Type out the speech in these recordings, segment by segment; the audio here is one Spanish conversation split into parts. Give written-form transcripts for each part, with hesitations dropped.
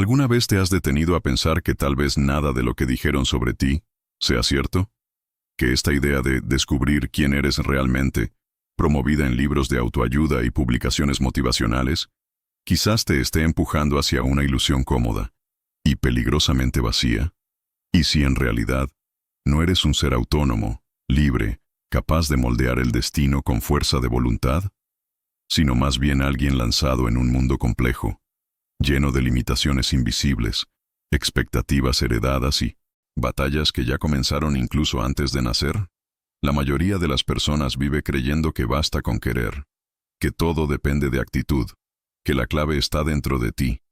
¿Alguna vez te has detenido a pensar que tal vez nada de lo que dijeron sobre ti sea cierto? Que esta idea de descubrir quién eres realmente, promovida en libros de autoayuda y publicaciones motivacionales, quizás te esté empujando hacia una ilusión cómoda y peligrosamente vacía. ¿Y si en realidad no eres un ser autónomo, libre, capaz de moldear el destino con fuerza de voluntad? Sino más bien alguien lanzado en un mundo complejo, lleno de limitaciones invisibles, expectativas heredadas y batallas que ya comenzaron incluso antes de nacer. La mayoría de las personas vive creyendo que basta con querer, que todo depende de actitud, que la clave está dentro de ti.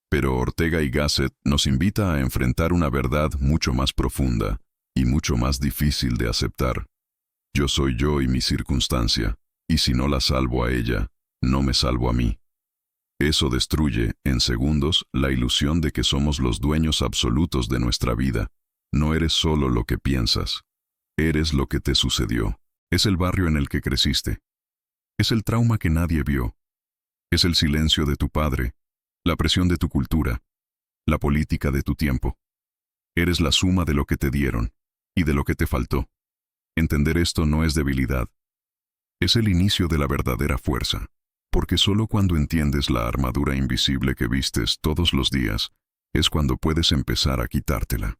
Pero Ortega y Gasset nos invita a enfrentar una verdad mucho más profunda y mucho más difícil de aceptar. Yo soy yo y mi circunstancia, y si no la salvo a ella, no me salvo a mí. Eso destruye, en segundos, la ilusión de que somos los dueños absolutos de nuestra vida. No eres solo lo que piensas. Eres lo que te sucedió. Es el barrio en el que creciste. Es el trauma que nadie vio. Es el silencio de tu padre, la presión de tu cultura, la política de tu tiempo. Eres la suma de lo que te dieron y de lo que te faltó. Entender esto no es debilidad. Es el inicio de la verdadera fuerza. Porque solo cuando entiendes la armadura invisible que vistes todos los días, es cuando puedes empezar a quitártela.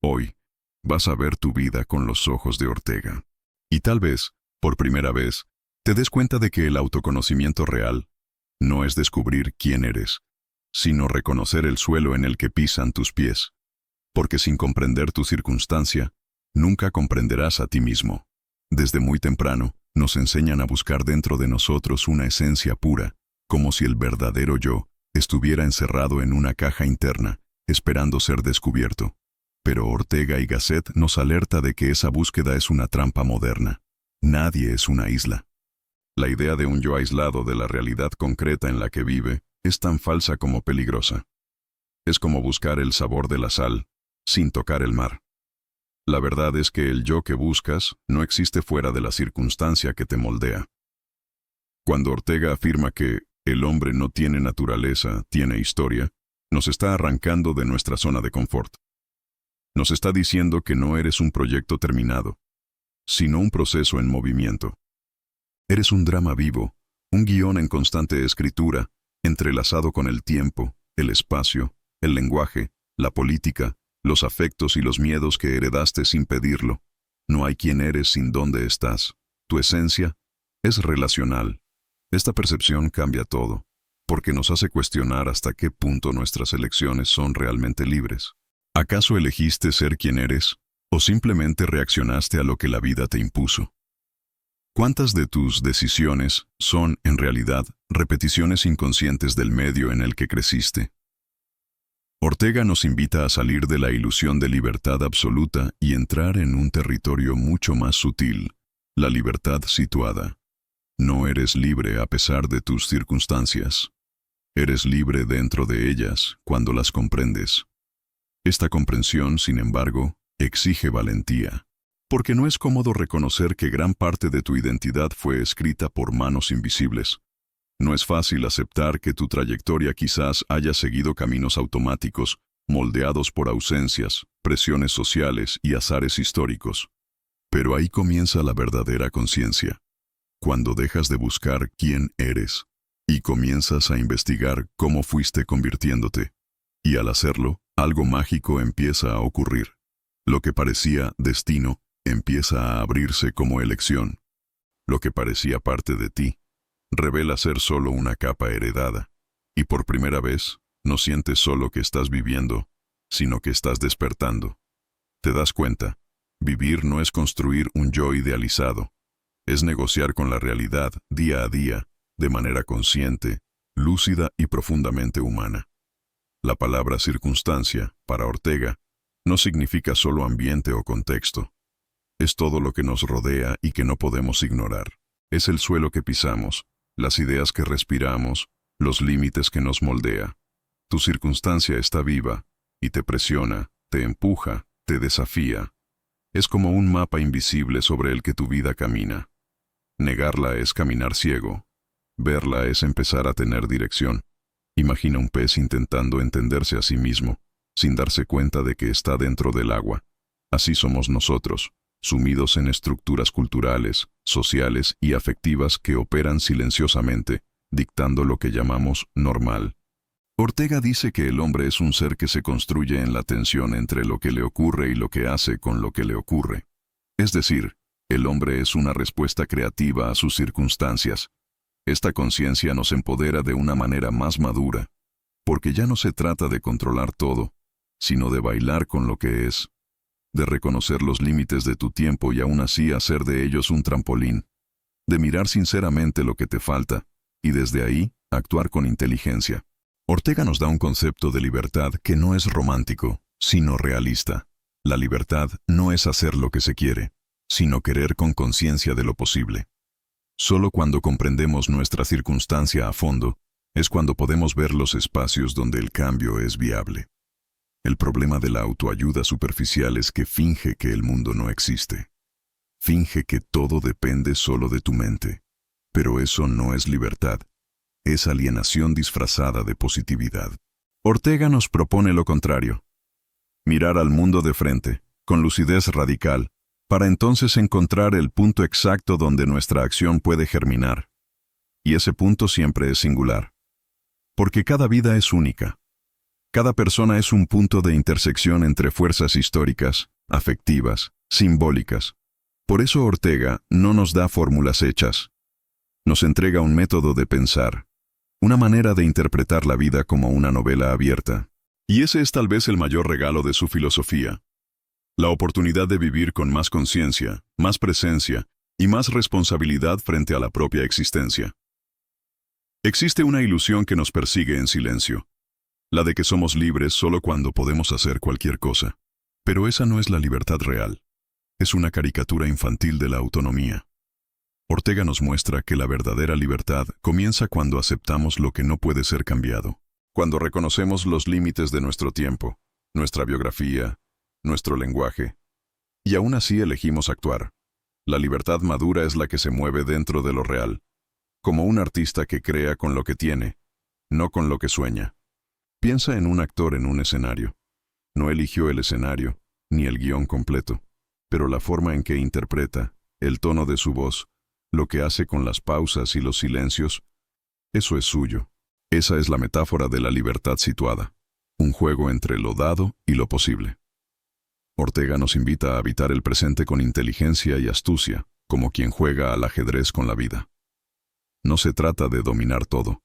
Hoy, vas a ver tu vida con los ojos de Ortega. Y tal vez, por primera vez, te des cuenta de que el autoconocimiento real no es descubrir quién eres, sino reconocer el suelo en el que pisan tus pies. Porque sin comprender tu circunstancia, nunca comprenderás a ti mismo. Desde muy temprano, nos enseñan a buscar dentro de nosotros una esencia pura, como si el verdadero yo estuviera encerrado en una caja interna, esperando ser descubierto. Pero Ortega y Gasset nos alerta de que esa búsqueda es una trampa moderna. Nadie es una isla. La idea de un yo aislado de la realidad concreta en la que vive es tan falsa como peligrosa. Es como buscar el sabor de la sal, sin tocar el mar. La verdad es que el yo que buscas no existe fuera de la circunstancia que te moldea. Cuando Ortega afirma que el hombre no tiene naturaleza, tiene historia, nos está arrancando de nuestra zona de confort. Nos está diciendo que no eres un proyecto terminado, sino un proceso en movimiento. Eres un drama vivo, un guión en constante escritura, entrelazado con el tiempo, el espacio, el lenguaje, la política, los afectos y los miedos que heredaste sin pedirlo. No hay quién eres sin dónde estás. Tu esencia es relacional. Esta percepción cambia todo, porque nos hace cuestionar hasta qué punto nuestras elecciones son realmente libres. ¿Acaso elegiste ser quien eres, o simplemente reaccionaste a lo que la vida te impuso? ¿Cuántas de tus decisiones son, en realidad, repeticiones inconscientes del medio en el que creciste? Ortega nos invita a salir de la ilusión de libertad absoluta y entrar en un territorio mucho más sutil, la libertad situada. No eres libre a pesar de tus circunstancias. Eres libre dentro de ellas cuando las comprendes. Esta comprensión, sin embargo, exige valentía. Porque no es cómodo reconocer que gran parte de tu identidad fue escrita por manos invisibles. No es fácil aceptar que tu trayectoria quizás haya seguido caminos automáticos, moldeados por ausencias, presiones sociales y azares históricos. Pero ahí comienza la verdadera conciencia. Cuando dejas de buscar quién eres y comienzas a investigar cómo fuiste convirtiéndote. Y al hacerlo, algo mágico empieza a ocurrir. Lo que parecía destino empieza a abrirse como elección. Lo que parecía parte de ti revela ser solo una capa heredada, y por primera vez, no sientes solo que estás viviendo, sino que estás despertando. Te das cuenta, vivir no es construir un yo idealizado, es negociar con la realidad día a día, de manera consciente, lúcida y profundamente humana. La palabra circunstancia, para Ortega, no significa solo ambiente o contexto. Es todo lo que nos rodea y que no podemos ignorar. Es el suelo que pisamos, las ideas que respiramos, los límites que nos moldea. Tu circunstancia está viva, y te presiona, te empuja, te desafía. Es como un mapa invisible sobre el que tu vida camina. Negarla es caminar ciego. Verla es empezar a tener dirección. Imagina un pez intentando entenderse a sí mismo, sin darse cuenta de que está dentro del agua. Así somos nosotros, sumidos en estructuras culturales, sociales y afectivas que operan silenciosamente, dictando lo que llamamos normal. Ortega dice que el hombre es un ser que se construye en la tensión entre lo que le ocurre y lo que hace con lo que le ocurre. Es decir, el hombre es una respuesta creativa a sus circunstancias. Esta conciencia nos empodera de una manera más madura, porque ya no se trata de controlar todo, sino de bailar con lo que es, de reconocer los límites de tu tiempo y aún así hacer de ellos un trampolín, de mirar sinceramente lo que te falta, y desde ahí, actuar con inteligencia. Ortega nos da un concepto de libertad que no es romántico, sino realista. La libertad no es hacer lo que se quiere, sino querer con conciencia de lo posible. Solo cuando comprendemos nuestra circunstancia a fondo, es cuando podemos ver los espacios donde el cambio es viable. El problema de la autoayuda superficial es que finge que el mundo no existe. Finge que todo depende solo de tu mente. Pero eso no es libertad. Es alienación disfrazada de positividad. Ortega nos propone lo contrario. Mirar al mundo de frente, con lucidez radical, para entonces encontrar el punto exacto donde nuestra acción puede germinar. Y ese punto siempre es singular. Porque cada vida es única. Cada persona es un punto de intersección entre fuerzas históricas, afectivas, simbólicas. Por eso Ortega no nos da fórmulas hechas. Nos entrega un método de pensar, una manera de interpretar la vida como una novela abierta. Y ese es tal vez el mayor regalo de su filosofía. La oportunidad de vivir con más conciencia, más presencia y más responsabilidad frente a la propia existencia. Existe una ilusión que nos persigue en silencio, la de que somos libres solo cuando podemos hacer cualquier cosa. Pero esa no es la libertad real. Es una caricatura infantil de la autonomía. Ortega nos muestra que la verdadera libertad comienza cuando aceptamos lo que no puede ser cambiado, cuando reconocemos los límites de nuestro tiempo, nuestra biografía, nuestro lenguaje, y aún así elegimos actuar. La libertad madura es la que se mueve dentro de lo real, como un artista que crea con lo que tiene, no con lo que sueña. Piensa en un actor en un escenario. No eligió el escenario, ni el guión completo, pero la forma en que interpreta, el tono de su voz, lo que hace con las pausas y los silencios, eso es suyo. Esa es la metáfora de la libertad situada, un juego entre lo dado y lo posible. Ortega nos invita a habitar el presente con inteligencia y astucia, como quien juega al ajedrez con la vida. No se trata de dominar todo,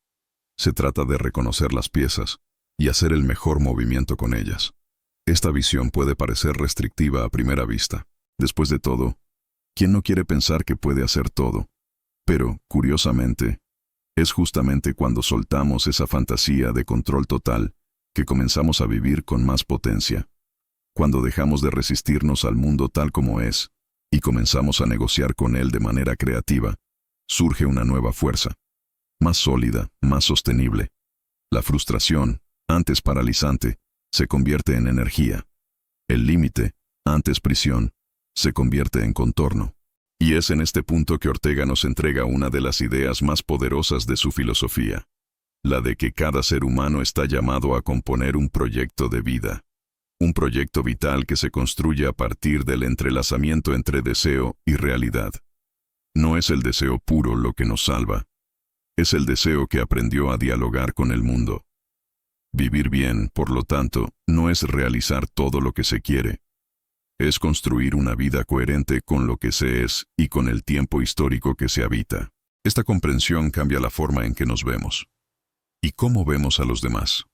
se trata de reconocer las piezas y hacer el mejor movimiento con ellas. Esta visión puede parecer restrictiva a primera vista. Después de todo, ¿quién no quiere pensar que puede hacer todo? Pero, curiosamente, es justamente cuando soltamos esa fantasía de control total que comenzamos a vivir con más potencia. Cuando dejamos de resistirnos al mundo tal como es y comenzamos a negociar con él de manera creativa, surge una nueva fuerza, más sólida, más sostenible. La frustración, antes paralizante, se convierte en energía. El límite, antes prisión, se convierte en contorno. Y es en este punto que Ortega nos entrega una de las ideas más poderosas de su filosofía, la de que cada ser humano está llamado a componer un proyecto de vida, un proyecto vital que se construye a partir del entrelazamiento entre deseo y realidad. No es el deseo puro lo que nos salva, es el deseo que aprendió a dialogar con el mundo. Vivir bien, por lo tanto, no es realizar todo lo que se quiere. Es construir una vida coherente con lo que se es y con el tiempo histórico que se habita. Esta comprensión cambia la forma en que nos vemos. ¿Y cómo vemos a los demás?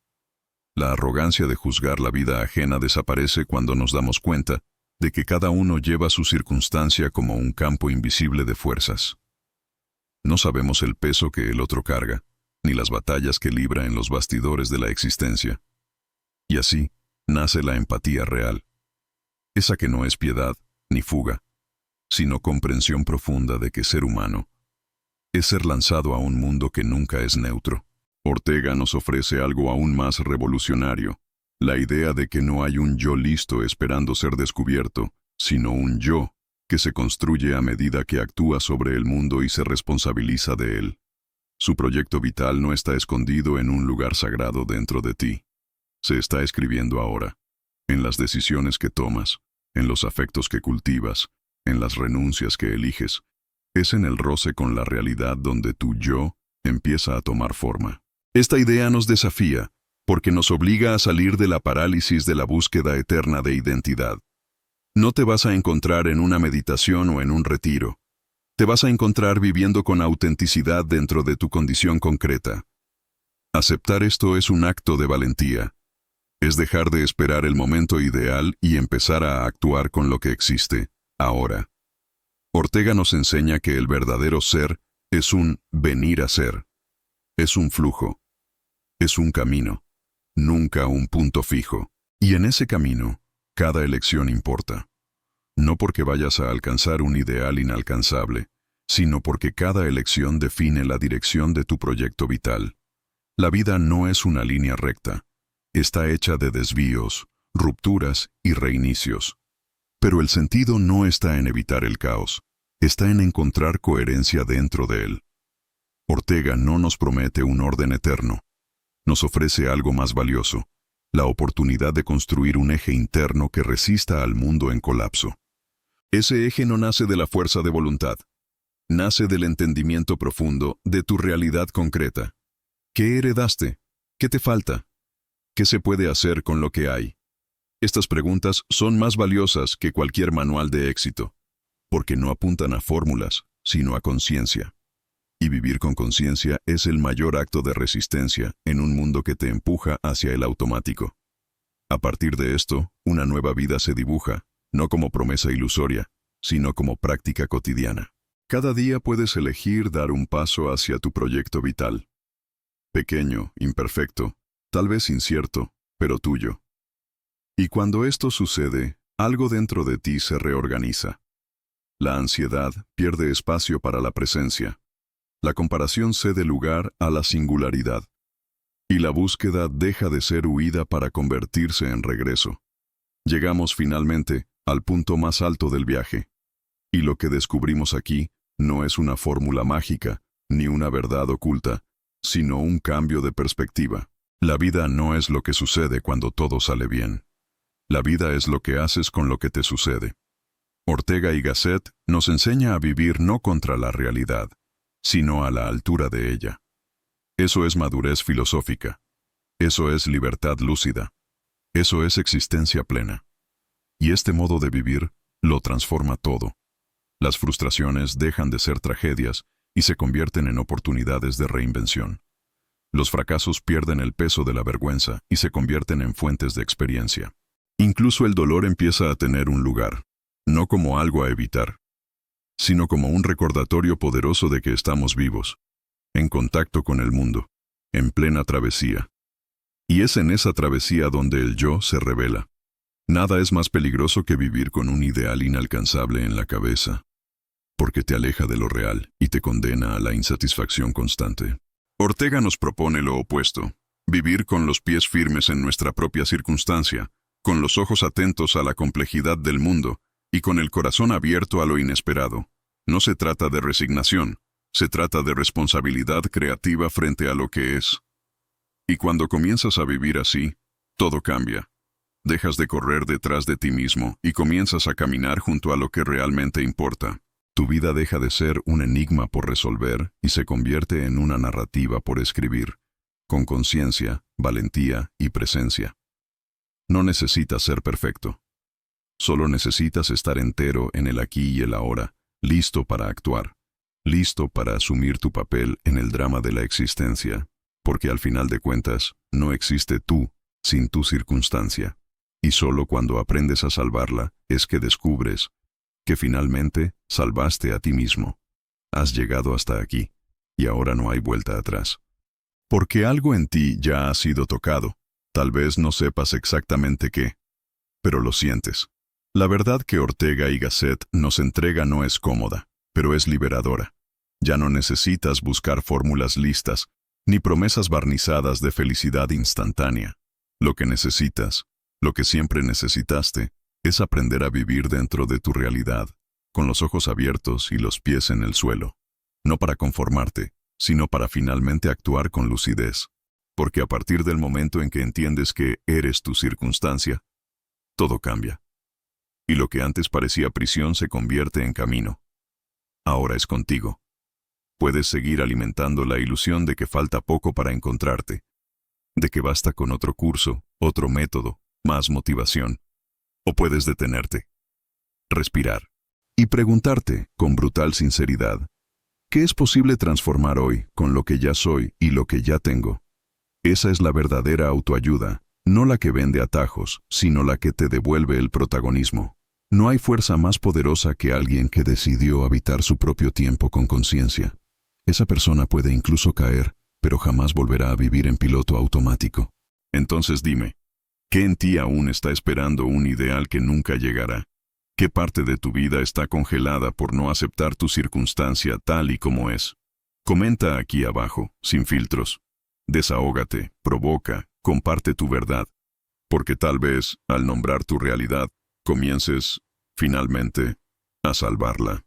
La arrogancia de juzgar la vida ajena desaparece cuando nos damos cuenta de que cada uno lleva su circunstancia como un campo invisible de fuerzas. No sabemos el peso que el otro carga, ni las batallas que libra en los bastidores de la existencia. Y así nace la empatía real. Esa que no es piedad, ni fuga, sino comprensión profunda de que ser humano es ser lanzado a un mundo que nunca es neutro. Ortega nos ofrece algo aún más revolucionario, la idea de que no hay un yo listo esperando ser descubierto, sino un yo que se construye a medida que actúa sobre el mundo y se responsabiliza de él. Su proyecto vital no está escondido en un lugar sagrado dentro de ti. Se está escribiendo ahora, en las decisiones que tomas, en los afectos que cultivas, en las renuncias que eliges. Es en el roce con la realidad donde tu yo empieza a tomar forma. Esta idea nos desafía, porque nos obliga a salir de la parálisis de la búsqueda eterna de identidad. No te vas a encontrar en una meditación o en un retiro. Te vas a encontrar viviendo con autenticidad dentro de tu condición concreta. Aceptar esto es un acto de valentía. Es dejar de esperar el momento ideal y empezar a actuar con lo que existe, ahora. Ortega nos enseña que el verdadero ser es un venir a ser. Es un flujo. Es un camino. Nunca un punto fijo. Y en ese camino, cada elección importa. No porque vayas a alcanzar un ideal inalcanzable, sino porque cada elección define la dirección de tu proyecto vital. La vida no es una línea recta. Está hecha de desvíos, rupturas y reinicios. Pero el sentido no está en evitar el caos, está en encontrar coherencia dentro de él. Ortega no nos promete un orden eterno. Nos ofrece algo más valioso, la oportunidad de construir un eje interno que resista al mundo en colapso. Ese eje no nace de la fuerza de voluntad. Nace del entendimiento profundo de tu realidad concreta. ¿Qué heredaste? ¿Qué te falta? ¿Qué se puede hacer con lo que hay? Estas preguntas son más valiosas que cualquier manual de éxito, porque no apuntan a fórmulas, sino a conciencia. Y vivir con conciencia es el mayor acto de resistencia en un mundo que te empuja hacia el automático. A partir de esto, una nueva vida se dibuja, no como promesa ilusoria, sino como práctica cotidiana. Cada día puedes elegir dar un paso hacia tu proyecto vital. Pequeño, imperfecto, tal vez incierto, pero tuyo. Y cuando esto sucede, algo dentro de ti se reorganiza. La ansiedad pierde espacio para la presencia. La comparación cede lugar a la singularidad. Y la búsqueda deja de ser huida para convertirse en regreso. Llegamos finalmente al punto más alto del viaje. Y lo que descubrimos aquí no es una fórmula mágica, ni una verdad oculta, sino un cambio de perspectiva. La vida no es lo que sucede cuando todo sale bien. La vida es lo que haces con lo que te sucede. Ortega y Gasset nos enseña a vivir no contra la realidad, sino a la altura de ella. Eso es madurez filosófica. Eso es libertad lúcida. Eso es existencia plena. Y este modo de vivir lo transforma todo. Las frustraciones dejan de ser tragedias y se convierten en oportunidades de reinvención. Los fracasos pierden el peso de la vergüenza y se convierten en fuentes de experiencia. Incluso el dolor empieza a tener un lugar, no como algo a evitar, sino como un recordatorio poderoso de que estamos vivos, en contacto con el mundo, en plena travesía. Y es en esa travesía donde el yo se revela. Nada es más peligroso que vivir con un ideal inalcanzable en la cabeza, porque te aleja de lo real y te condena a la insatisfacción constante. Ortega nos propone lo opuesto, vivir con los pies firmes en nuestra propia circunstancia, con los ojos atentos a la complejidad del mundo y con el corazón abierto a lo inesperado. No se trata de resignación, se trata de responsabilidad creativa frente a lo que es. Y cuando comienzas a vivir así, todo cambia. Dejas de correr detrás de ti mismo y comienzas a caminar junto a lo que realmente importa. Tu vida deja de ser un enigma por resolver y se convierte en una narrativa por escribir, con conciencia, valentía y presencia. No necesitas ser perfecto. Solo necesitas estar entero en el aquí y el ahora, listo para actuar, listo para asumir tu papel en el drama de la existencia, porque al final de cuentas, no existe tú sin tu circunstancia, y solo cuando aprendes a salvarla es que descubres que finalmente salvaste a ti mismo. Has llegado hasta aquí, y ahora no hay vuelta atrás. Porque algo en ti ya ha sido tocado, tal vez no sepas exactamente qué, pero lo sientes. La verdad que Ortega y Gasset nos entrega no es cómoda, pero es liberadora. Ya no necesitas buscar fórmulas listas, ni promesas barnizadas de felicidad instantánea. Lo que necesitas, lo que siempre necesitaste, es aprender a vivir dentro de tu realidad, con los ojos abiertos y los pies en el suelo. No para conformarte, sino para finalmente actuar con lucidez. Porque a partir del momento en que entiendes que eres tu circunstancia, todo cambia. Y lo que antes parecía prisión se convierte en camino. Ahora es contigo. Puedes seguir alimentando la ilusión de que falta poco para encontrarte, de que basta con otro curso, otro método, más motivación. O puedes detenerte, respirar y preguntarte con brutal sinceridad, ¿qué es posible transformar hoy con lo que ya soy y lo que ya tengo? Esa es la verdadera autoayuda, no la que vende atajos, sino la que te devuelve el protagonismo. No hay fuerza más poderosa que alguien que decidió habitar su propio tiempo con conciencia. Esa persona puede incluso caer, pero jamás volverá a vivir en piloto automático. Entonces dime, ¿qué en ti aún está esperando un ideal que nunca llegará? ¿Qué parte de tu vida está congelada por no aceptar tu circunstancia tal y como es? Comenta aquí abajo, sin filtros. Desahógate, provoca, comparte tu verdad. Porque tal vez, al nombrar tu realidad, comiences, finalmente, a salvarla.